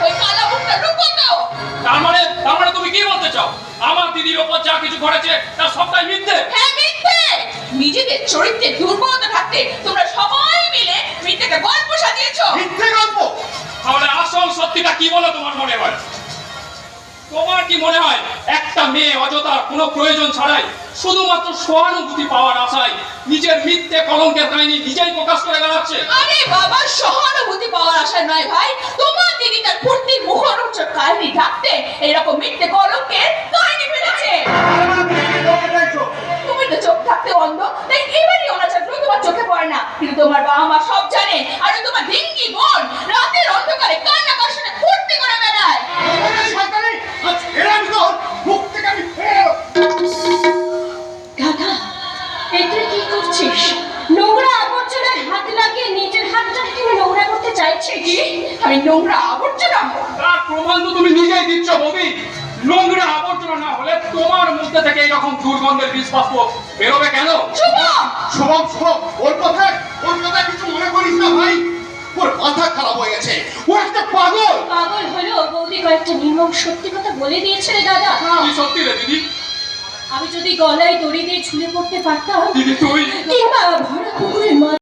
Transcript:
ওই কালা মুখটা লুকোতো। তার মানে তুমি কি বলতে চাও আমার দিদির ওপর যা কিছু ঘটেছে তা সবটাই মিথ্যে? হ্যাঁ মিথ্যে। নিজেদের চরিত্রে দুর্বলতা থাকতে তোমরা সবাই মিলে মিথ্যেকে গল্প সাজিয়েছো। মিথ্যে গল্প? তাহলে আসল সত্যিটা কি বলে তোমার মনে হয়? তোমার কি মনে হয় একটা মেয়ে অযথা কোনো প্রয়োজন ছাড়াই শুধুমাত্র সহানুভূতি পাওয়ার আশায় নিজের মিথ্যে কলঙ্কের কাহিনী নিজেই প্রকাশ করে বেড়াচ্ছে? আরে বাবা, সহানুভূতি পাওয়ার আশা নয় ভাই, তোমার দিদি তার ফুর্তির মুখরোচক কাহিনী ঢাকতে এইরকম মিথ্যে কলঙ্কের কাহিনী ফেলেছে। তুমি তো চোখ থাকতে অন্ধ, তাই এবারই অনাচারগুলো তোমার চোখে পড়ে না, কিন্তু তোমার বাবা মা সব জানে। আর তোমার ঢিঙ্গি বোন রাতের অন্ধকারে কান্না কাশনে ফুর্তি করে বেড়ায়। দাদা, এটা কি করছিস? নোংরা আবর্জনায় হাত লাগিয়ে নিজের হাতটাকে তুমি নোংরা করতে চাইছিস? কি? আমি নোংরা আবর্জনা? তার প্রমাণ তো তুমি নিজেই দিচ্ছ বৌদি। নোংরা আবর্জনা না হলে তোমার মধ্যে থেকে এরকম দুর্গন্ধের বিশ্বাস বেরোবে কেন? শুভম, শুভম, ওর কথা কিছু মনে করিস না ভাই। ওর মাথা খারাপ হয়ে গেছে, ও একটা পাগল। পাগল হলো বৌদি কয়েকটা নির্মম সত্যি কথা বলে দিয়েছে রে দাদা। কি সত্যি রে দিদি? আমি যদি গলায় দড়ি দিয়ে ঝুলে পড়তে পারতাম, দিদি তুই কিংবা ভরা পুকুরের মাছ